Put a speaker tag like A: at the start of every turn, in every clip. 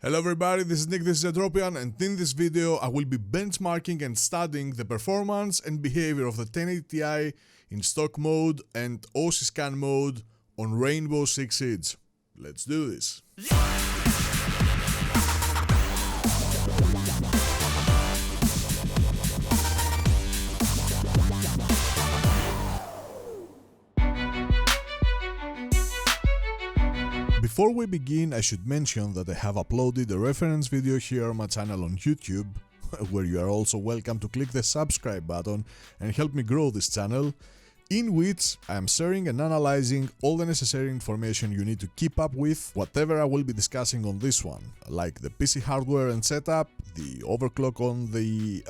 A: Hello everybody, this is Nick, this is Edropian, and in this video I will be benchmarking and studying the performance and behavior of the 1080 Ti in stock mode and OC scan mode on Rainbow Six Siege. Let's do this. Before we begin, I should mention that I have uploaded a reference video here on my channel on YouTube, where you are also welcome to click the subscribe button and help me grow this channel, in which I am sharing and analyzing all the necessary information you need to keep up with whatever I will be discussing on this one, like the PC hardware and setup, the overclock on the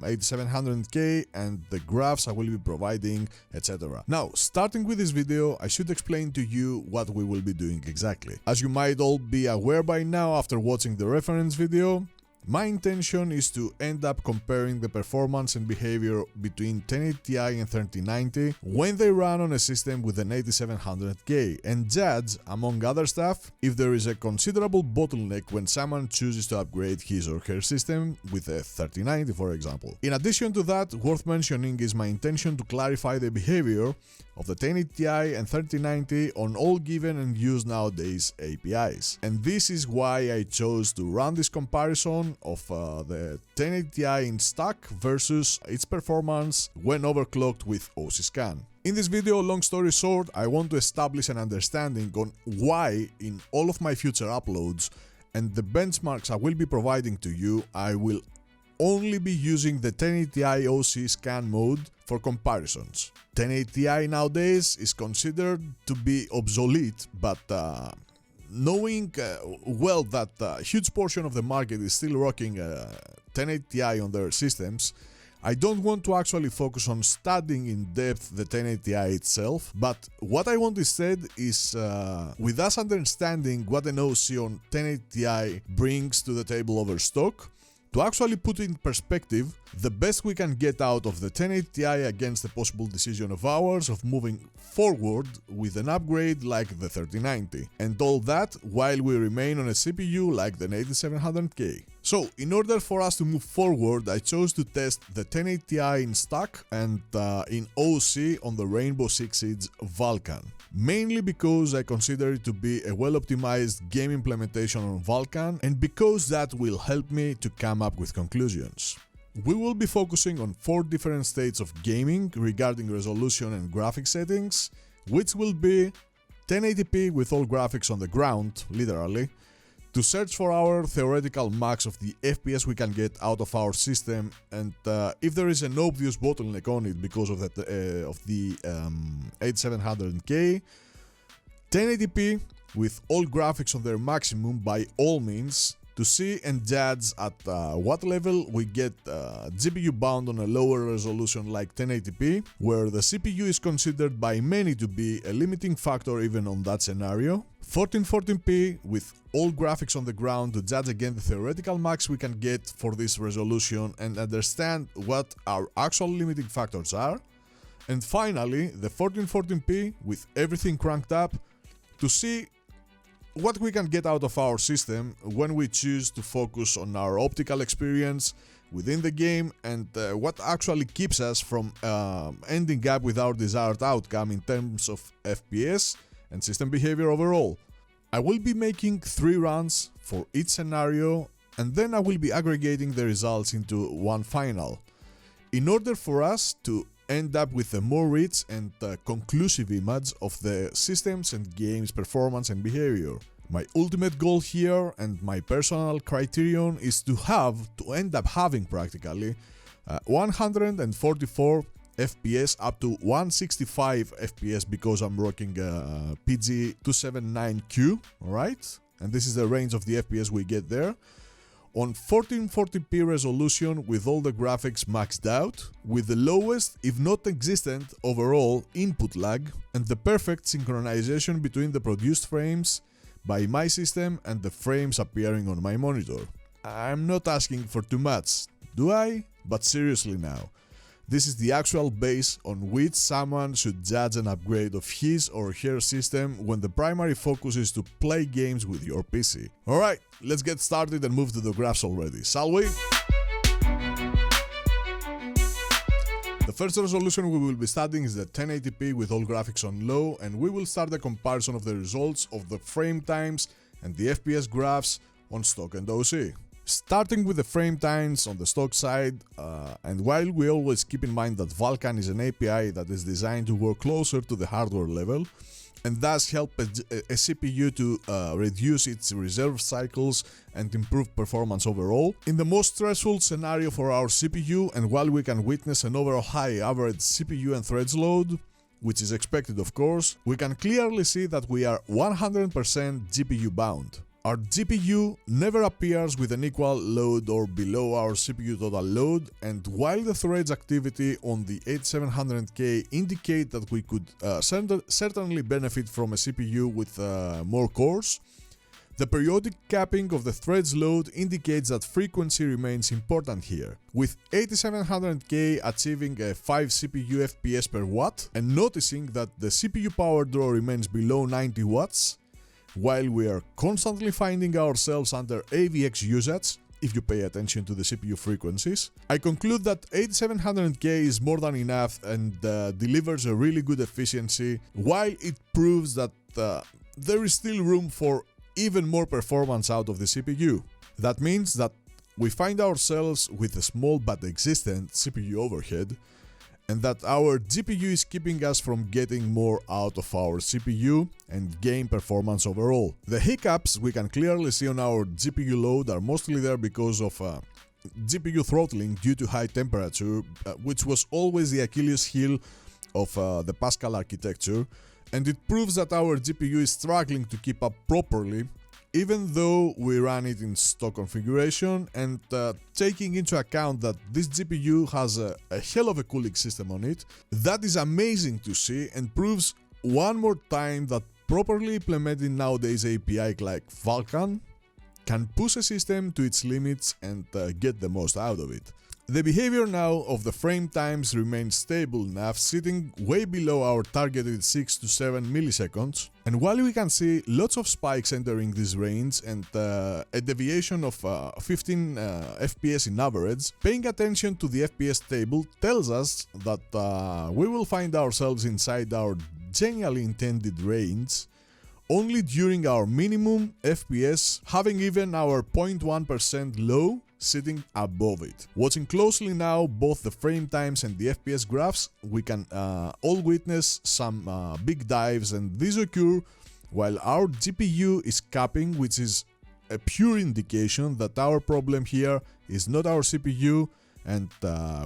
A: 8700K and the graphs I will be providing, etc. Now, starting with this video, I should explain to you what we will be doing exactly. As you might all be aware by now after watching the reference video, my intention is to end up comparing the performance and behavior between 1080 Ti and 3090 when they run on a system with an 8700K and judge, among other stuff, if there is a considerable bottleneck when someone chooses to upgrade his or her system with a 3090, for example. In addition to that, worth mentioning is my intention to clarify the behavior of the 1080 Ti and 3090 on all given and used nowadays APIs. And this is why I chose to run this comparison of the 1080 Ti in stock versus its performance when overclocked with OC scan. In this video, long story short, I want to establish an understanding on why in all of my future uploads and the benchmarks I will be providing to you, I will only be using the 1080 Ti OC scan mode for comparisons. 1080 Ti nowadays is considered to be obsolete, but knowing well that a huge portion of the market is still rocking 1080 Ti on their systems, I don't want to actually focus on studying in depth the 1080 Ti itself, but what I want instead is, with us understanding what an OC on 1080 Ti brings to the table over stock, to actually put in perspective the best we can get out of the 1080 Ti against the possible decision of ours of moving forward with an upgrade like the 3090, and all that while we remain on a CPU like the 8700K. So, in order for us to move forward, I chose to test the 1080 Ti in stock and in OC on the Rainbow Six Siege Vulkan. Mainly because I consider it to be a well-optimized game implementation on Vulkan, and because that will help me to come up with conclusions. We will be focusing on 4 different states of gaming regarding resolution and graphic settings, which will be 1080p with all graphics on the ground, literally, to search for our theoretical max of the FPS we can get out of our system, and if there is an obvious bottleneck on it because of the 8700K, 1080p with all graphics on their maximum by all means, to see and judge at what level we get GPU bound on a lower resolution like 1080p, where the CPU is considered by many to be a limiting factor even on that scenario. 1440p with all graphics on the ground to judge again the theoretical max we can get for this resolution and understand what our actual limiting factors are. And finally, the 1440p with everything cranked up to see what we can get out of our system when we choose to focus on our optical experience within the game and what actually keeps us from ending up with our desired outcome in terms of FPS and system behavior overall. I will be making 3 runs for each scenario, and then I will be aggregating the results into one final, in order for us to end up with a more rich and conclusive image of the systems and games performance and behavior. My ultimate goal here and my personal criterion is to end up having practically 144 FPS up to 165 FPS because I'm rocking PG279Q, alright? And this is the range of the FPS we get there. On 1440p resolution with all the graphics maxed out, with the lowest, if not existent, overall input lag, and the perfect synchronization between the produced frames by my system and the frames appearing on my monitor. I'm not asking for too much, do I? But seriously now. This is the actual base on which someone should judge an upgrade of his or her system when the primary focus is to play games with your PC. Alright, let's get started and move to the graphs already, shall we? The first resolution we will be studying is the 1080p with all graphics on low, and we will start a comparison of the results of the frame times and the FPS graphs on stock and OC. Starting with the frame times on the stock side, and while we always keep in mind that Vulkan is an API that is designed to work closer to the hardware level and thus help a CPU to reduce its reserve cycles and improve performance overall. In the most stressful scenario for our CPU, and while we can witness an overall high average CPU and threads load, which is expected of course, we can clearly see that we are 100% GPU bound. Our GPU never appears with an equal load or below our CPU total load, and while the threads activity on the 8700K indicate that we could certainly benefit from a CPU with more cores, the periodic capping of the threads load indicates that frequency remains important here, with 8700K achieving a 5 CPU FPS per watt, and noticing that the CPU power draw remains below 90 watts, while we are constantly finding ourselves under AVX usage, if you pay attention to the CPU frequencies. I conclude that 8700K is more than enough and delivers a really good efficiency, while it proves that there is still room for even more performance out of the CPU. That means that we find ourselves with a small but existent CPU overhead, and that our GPU is keeping us from getting more out of our CPU and game performance overall. The hiccups we can clearly see on our GPU load are mostly there because of GPU throttling due to high temperature, which was always the Achilles heel of the Pascal architecture, and it proves that our GPU is struggling to keep up properly, even though we run it in stock configuration, and taking into account that this GPU has a hell of a cooling system on it. That is amazing to see and proves one more time that properly implemented nowadays API like Vulkan can push a system to its limits and get the most out of it. The behavior now of the frame times remains stable enough, sitting way below our targeted 6 to 7 milliseconds, and while we can see lots of spikes entering this range and a deviation of 15 FPS in average, paying attention to the FPS table tells us that we will find ourselves inside our genially intended range only during our minimum FPS, having even our 0.1% low sitting above it. Watching closely now both the frame times and the FPS graphs, we can all witness some big dives, and these occur while our GPU is capping, which is a pure indication that our problem here is not our CPU, and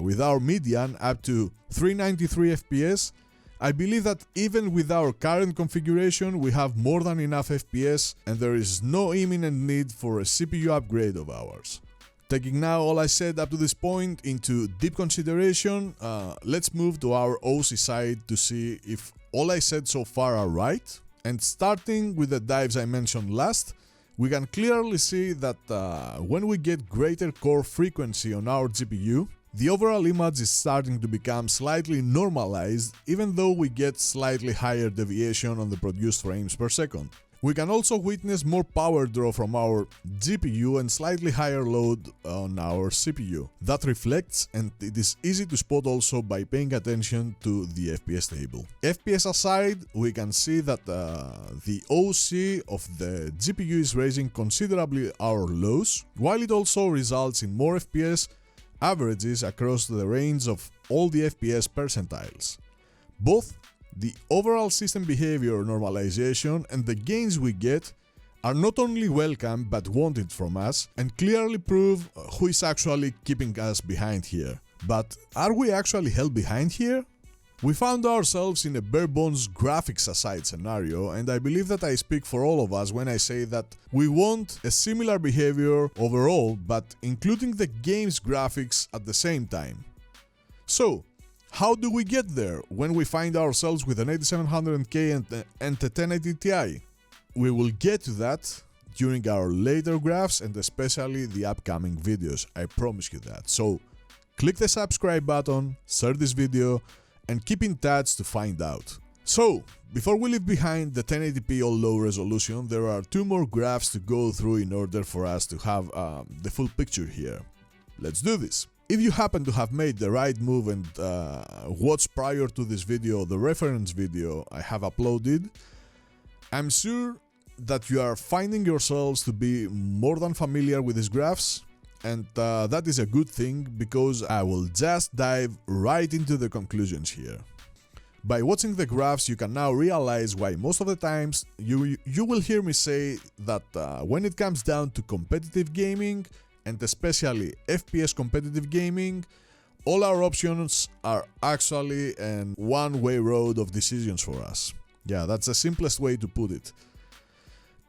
A: with our median up to 393 FPS, I believe that even with our current configuration we have more than enough FPS and there is no imminent need for a CPU upgrade of ours. Taking now all I said up to this point into deep consideration, let's move to our OC side to see if all I said so far are right. And starting with the dives I mentioned last, we can clearly see that when we get greater core frequency on our GPU, the overall image is starting to become slightly normalized, even though we get slightly higher deviation on the produced frames per second. We can also witness more power draw from our GPU and slightly higher load on our CPU. That reflects, and it is easy to spot also by paying attention to the FPS table. FPS aside, we can see that the OC of the GPU is raising considerably our lows, while it also results in more FPS averages across the range of all the FPS percentiles. Both the overall system behavior normalization and the gains we get are not only welcome but wanted from us and clearly prove who is actually keeping us behind here. But are we actually held behind here? We found ourselves in a bare bones graphics aside scenario, and I believe that I speak for all of us when I say that we want a similar behavior overall, but including the game's graphics at the same time. So, how do we get there when we find ourselves with an 8700K and a 1080 Ti? We will get to that during our later graphs and especially the upcoming videos, I promise you that. So, Click the subscribe button, share this video, and keep in touch to find out. So, before we leave behind the 1080p all low resolution, there are two more graphs to go through in order for us to have the full picture here. Let's do this. If you happen to have made the right move and watched prior to this video the reference video I have uploaded, I'm sure that you are finding yourselves to be more than familiar with these graphs, and that is a good thing because I will just dive right into the conclusions here. By watching the graphs, you can now realize why most of the times you will hear me say that when it comes down to competitive gaming, and especially FPS competitive gaming, all our options are actually an one-way road of decisions for us. Yeah, that's the simplest way to put it.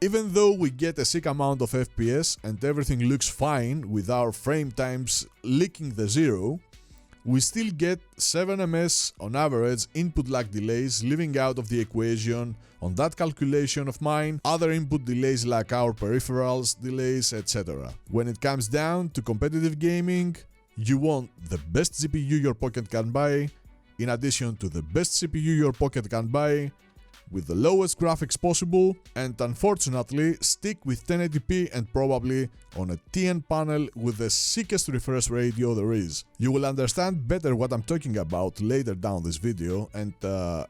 A: Even though we get a sick amount of FPS and everything looks fine with our frame times licking the zero, we still get 7 ms on average input lag delays, leaving out of the equation on that calculation of mine other input delays like our peripherals delays, etc. When it comes down to competitive gaming, you want the best GPU your pocket can buy, in addition to the best CPU your pocket can buy, with the lowest graphics possible, and unfortunately stick with 1080p and probably on a TN panel with the sickest refresh ratio there is. You will understand better what I'm talking about later down this video and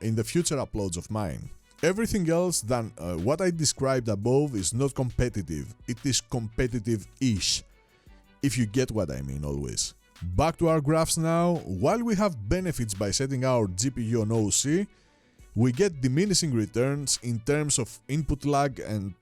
A: in the future uploads of mine. Everything else than what I described above is not competitive, it is competitive-ish, if you get what I mean always. Back to our graphs now. While we have benefits by setting our GPU on OC, we get diminishing returns in terms of input lag and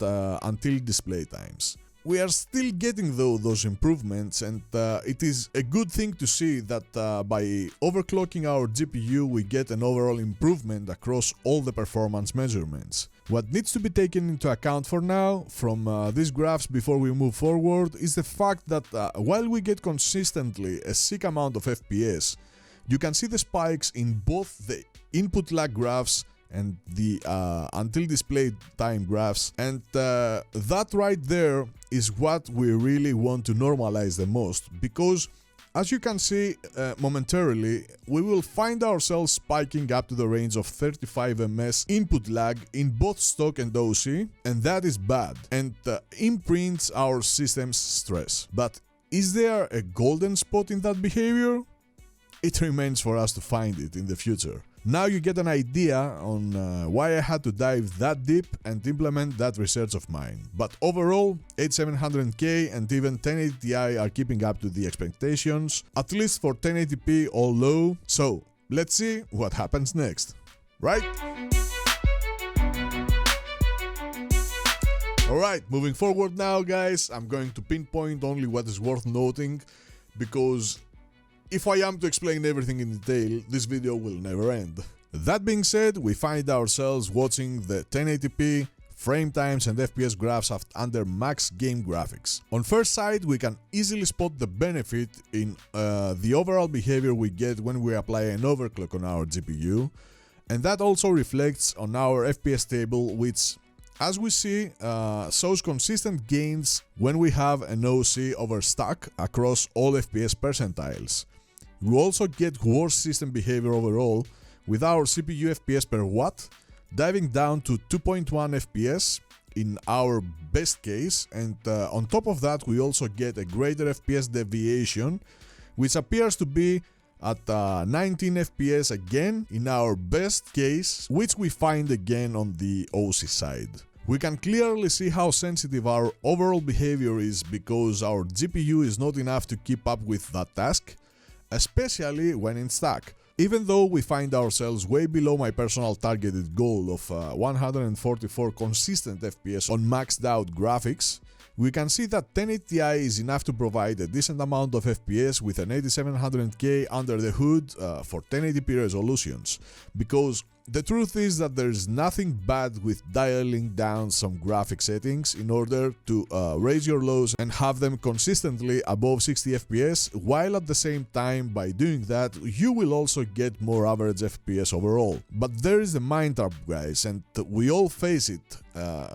A: until display times. We are still getting though those improvements, and it is a good thing to see that by overclocking our GPU we get an overall improvement across all the performance measurements. What needs to be taken into account for now from these graphs before we move forward is the fact that while we get consistently a sick amount of FPS, you can see the spikes in both the input lag graphs and the until display time graphs, and that right there is what we really want to normalize the most, because as you can see momentarily, we will find ourselves spiking up to the range of 35 ms input lag in both stock and OC, and that is bad and imprints our system's stress. But is there a golden spot in that behavior? It remains for us to find it in the future. Now you get an idea on why I had to dive that deep and implement that research of mine. But overall, 8700K and even 1080 Ti are keeping up to the expectations, at least for 1080p all low. So let's see what happens next, right? Alright, moving forward now guys, I'm going to pinpoint only what is worth noting, because if I am to explain everything in detail, this video will never end. That being said, we find ourselves watching the 1080p, frame times and FPS graphs under max game graphics. On first sight, we can easily spot the benefit in the overall behavior we get when we apply an overclock on our GPU, and that also reflects on our FPS table, which, as we see, shows consistent gains when we have an OC over stack across all FPS percentiles. We also get worse system behavior overall, with our CPU FPS per watt diving down to 2.1 FPS in our best case, and on top of that we also get a greater FPS deviation, which appears to be at 19 FPS again in our best case, which we find again on the OC side. We can clearly see how sensitive our overall behavior is because our GPU is not enough to keep up with that task, especially when in stack. Even though we find ourselves way below my personal targeted goal of 144 consistent FPS on maxed out graphics, we can see that 1080 Ti is enough to provide a decent amount of FPS with an 8700K under the hood for 1080p resolutions, because The truth is that there's nothing bad with dialing down some graphic settings in order to raise your lows and have them consistently above 60 FPS, while at the same time, by doing that, you will also get more average FPS overall. But there is a mind trap, guys, and we all face it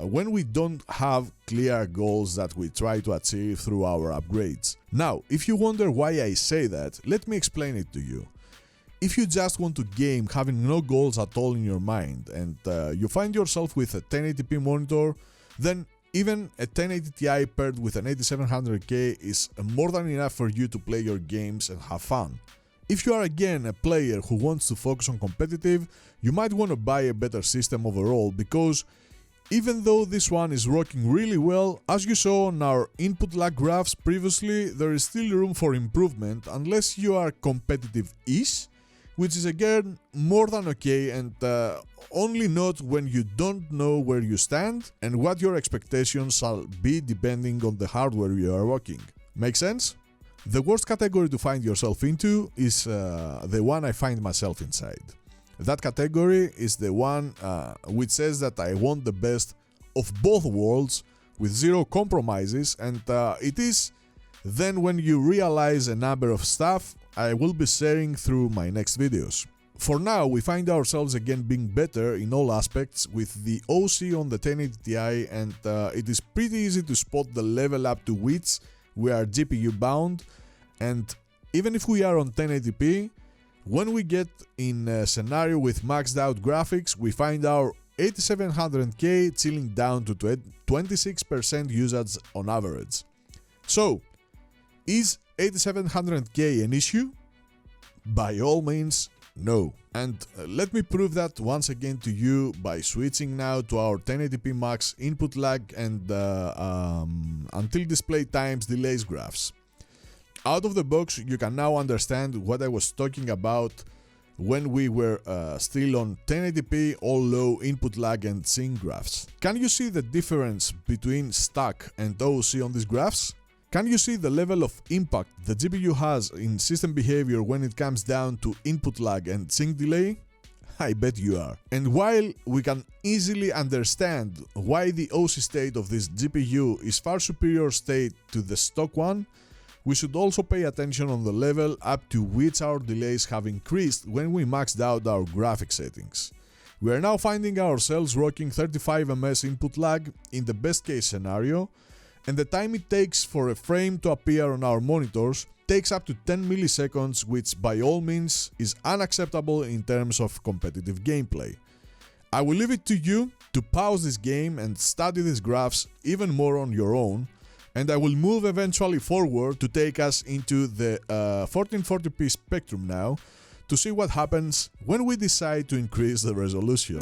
A: when we don't have clear goals that we try to achieve through our upgrades. Now, if you wonder why I say that, let me explain it to you. If you just want to game having no goals at all in your mind and you find yourself with a 1080p monitor, then even a 1080 Ti paired with an 8700K is more than enough for you to play your games and have fun. If you are again a player who wants to focus on competitive, you might want to buy a better system overall, because even though this one is working really well, as you saw on our input lag graphs previously, there is still room for improvement unless you are competitive-ish, which is again more than okay, and only not when you don't know where you stand and what your expectations shall be depending on the hardware you are working. Make sense? The worst category to find yourself into is the one I find myself inside. That category is the one which says that I want the best of both worlds with zero compromises, and it is then when you realize a number of stuff I will be sharing through my next videos. For now, we find ourselves again being better in all aspects with the OC on the 1080 Ti, and it is pretty easy to spot the level up to which we are GPU bound, and even if we are on 1080p, when we get in a scenario with maxed out graphics, we find our 8700K chilling down to 26% usage on average. So, is 8700K an issue? By all means, no. And let me prove that once again to you by switching now to our 1080p max input lag and until display times delays graphs. Out of the box, you can now understand what I was talking about when we were still on 1080p all low input lag and sync graphs. Can you see the difference between stack and OC on these graphs? Can you see the level of impact the GPU has in system behavior when it comes down to input lag and sync delay? I bet you are. And while we can easily understand why the OC state of this GPU is far superior state to the stock one, we should also pay attention on the level up to which our delays have increased when we maxed out our graphic settings. We are now finding ourselves rocking 35 ms input lag in the best case scenario, and the time it takes for a frame to appear on our monitors takes up to 10 milliseconds, which by all means is unacceptable in terms of competitive gameplay. I will leave it to you to pause this game and study these graphs even more on your own, and I will move eventually forward to take us into the 1440p spectrum now to see what happens when we decide to increase the resolution.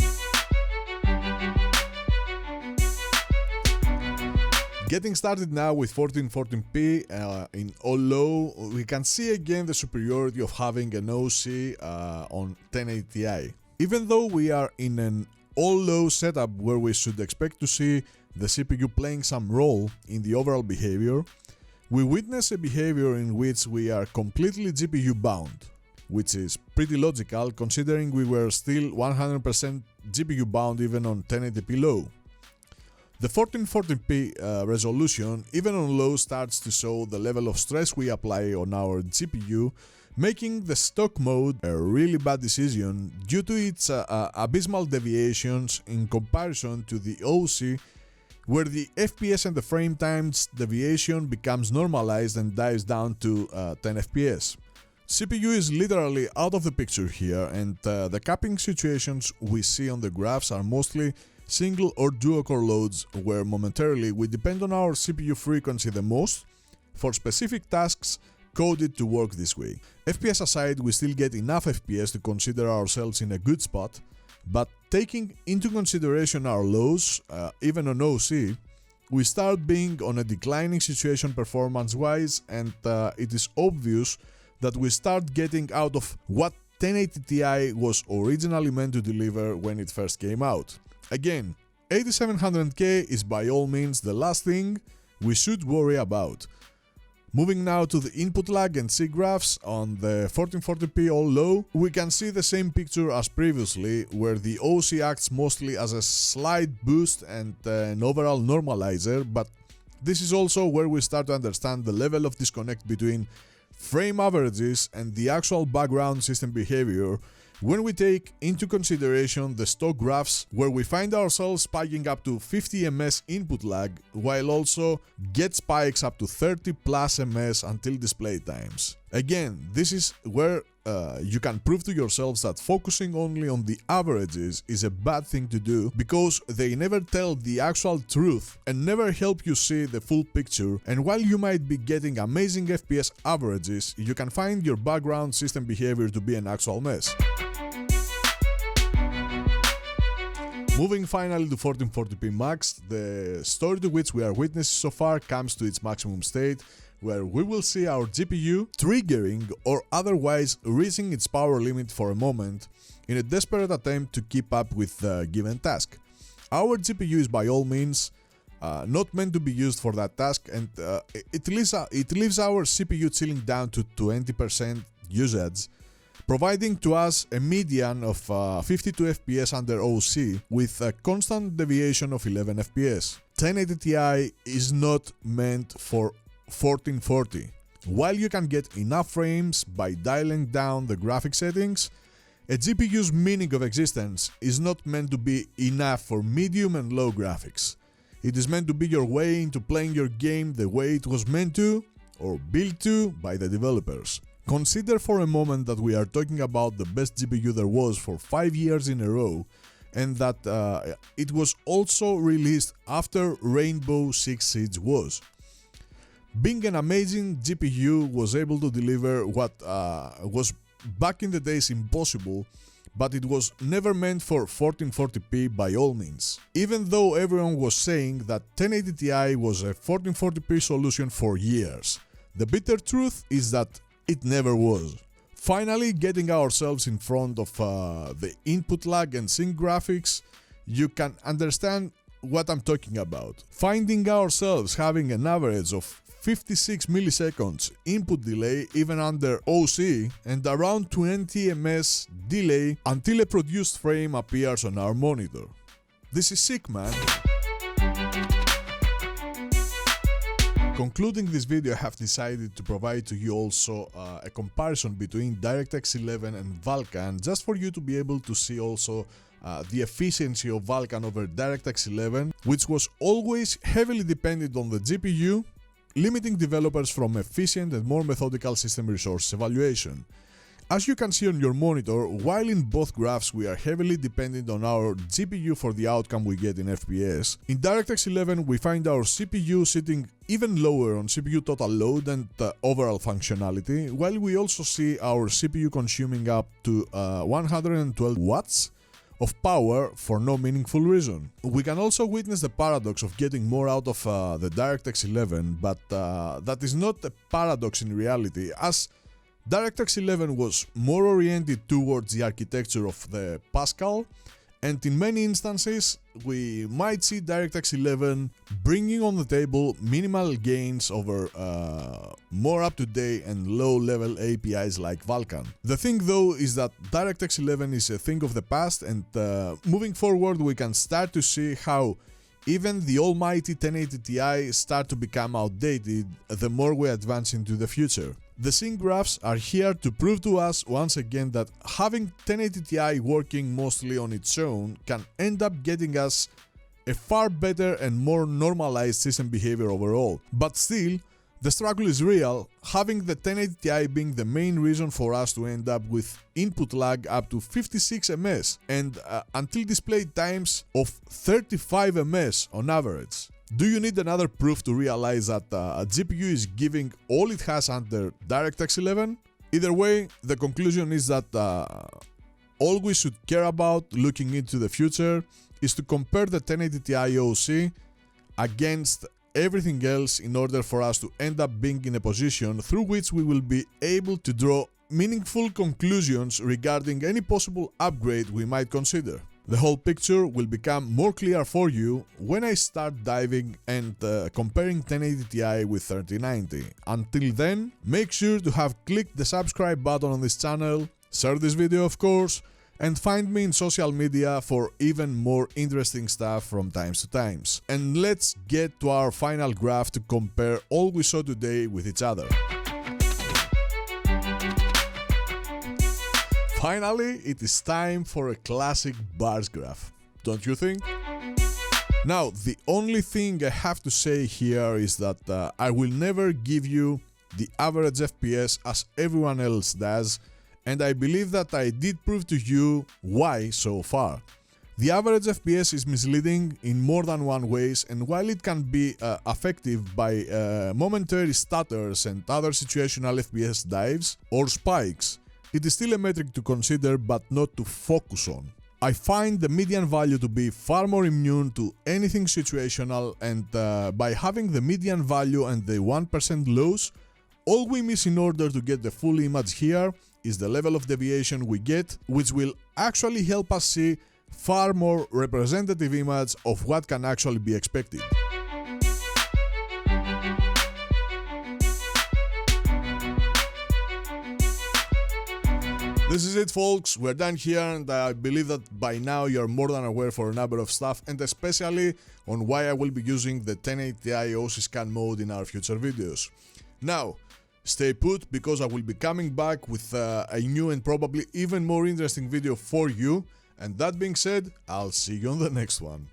A: Getting started now with 1440p in all low, we can see again the superiority of having an OC on 1080 Ti. Even though we are in an all low setup where we should expect to see the CPU playing some role in the overall behavior, we witness a behavior in which we are completely GPU bound, which is pretty logical considering we were still 100% GPU bound even on 1080p low. The 1440p resolution, even on low, starts to show the level of stress we apply on our GPU, making the stock mode a really bad decision due to its abysmal deviations in comparison to the OC, where the FPS and the frame times deviation becomes normalized and dives down to 10 FPS. CPU is literally out of the picture here, and the capping situations we see on the graphs are mostly single or dual core loads, where momentarily we depend on our CPU frequency the most for specific tasks coded to work this way. FPS aside, we still get enough FPS to consider ourselves in a good spot, but taking into consideration our lows, even on OC, we start being on a declining situation performance-wise, and it is obvious that we start getting out of what 1080 Ti was originally meant to deliver when it first came out. Again, 8700K is by all means the last thing we should worry about. Moving now to the input lag and C graphs on the 1440p all low, we can see the same picture as previously, where the OC acts mostly as a slight boost and an overall normalizer, but this is also where we start to understand the level of disconnect between frame averages and the actual background system behavior when we take into consideration the stock graphs, where we find ourselves spiking up to 50 ms input lag, while also get spikes up to 30 plus ms until display times. Again, this is where you can prove to yourselves that focusing only on the averages is a bad thing to do, because they never tell the actual truth and never help you see the full picture, and while you might be getting amazing FPS averages, you can find your background system behavior to be an actual mess. Moving finally to 1440p max, the story to which we are witnessing so far comes to its maximum state, where we will see our GPU triggering or otherwise reaching its power limit for a moment in a desperate attempt to keep up with the given task. Our GPU is by all means not meant to be used for that task, and it leaves our CPU chilling down to 20% usage, providing to us a median of 52 FPS under OC with a constant deviation of 11 FPS. 1080 Ti is not meant for 1440. While you can get enough frames by dialing down the graphic settings, a GPU's meaning of existence is not meant to be enough for medium and low graphics. It is meant to be your way into playing your game the way it was meant to, or built to, by the developers. Consider for a moment that we are talking about the best GPU there was for 5 years in a row, and that it was also released after Rainbow Six Siege was. Being an amazing GPU was able to deliver what was back in the days impossible, but it was never meant for 1440p by all means. Even though everyone was saying that 1080 Ti was a 1440p solution for years, the bitter truth is that it never was. Finally, getting ourselves in front of the input lag and sync graphics, you can understand what I'm talking about. Finding ourselves having an average of 56 milliseconds input delay even under OC and around 20 ms delay until a produced frame appears on our monitor. This is sick, man. Concluding this video, I have decided to provide to you also a comparison between DirectX 11 and Vulkan, just for you to be able to see also the efficiency of Vulkan over DirectX 11, which was always heavily dependent on the GPU, limiting developers from efficient and more methodical system resource evaluation. As you can see on your monitor, while in both graphs we are heavily dependent on our GPU for the outcome we get in FPS, in DirectX 11 we find our CPU sitting even lower on CPU total load and overall functionality, while we also see our CPU consuming up to 112 watts of power for no meaningful reason. We can also witness the paradox of getting more out of the DirectX 11, but that is not a paradox in reality, as DirectX 11 was more oriented towards the architecture of the Pascal, and in many instances we might see DirectX 11 bringing on the table minimal gains over more up-to-date and low-level APIs like Vulkan. The thing though is that DirectX 11 is a thing of the past, and moving forward we can start to see how even the almighty 1080 Ti start to become outdated the more we advance into the future. The sync graphs are here to prove to us once again that having 1080 Ti working mostly on its own can end up getting us a far better and more normalized system behavior overall. But still, the struggle is real, having the 1080 Ti being the main reason for us to end up with input lag up to 56 ms and until display times of 35 ms on average. Do you need another proof to realize that a GPU is giving all it has under DirectX 11? Either way, the conclusion is that all we should care about looking into the future is to compare the 1080 Ti OC against everything else in order for us to end up being in a position through which we will be able to draw meaningful conclusions regarding any possible upgrade we might consider. The whole picture will become more clear for you when I start diving and comparing 1080 Ti with 3090. Until then, make sure to have clicked the subscribe button on this channel, share this video of course, and find me in social media for even more interesting stuff from times to times. And let's get to our final graph to compare all we saw today with each other. Finally, it is time for a classic bars graph, don't you think? Now, the only thing I have to say here is that I will never give you the average FPS as everyone else does, and I believe that I did prove to you why so far. The average FPS is misleading in more than one ways, and while it can be effective by momentary stutters and other situational FPS dives or spikes, it is still a metric to consider but not to focus on. I find the median value to be far more immune to anything situational, and by having the median value and the 1% loss, all we miss in order to get the full image here is the level of deviation we get, which will actually help us see far more representative image of what can actually be expected. This is it, folks, we're done here, and I believe that by now you're more than aware for a number of stuff, and especially on why I will be using the 1080 Ti OC scan mode in our future videos. Now, stay put, because I will be coming back with a new and probably even more interesting video for you, and that being said, I'll see you on the next one.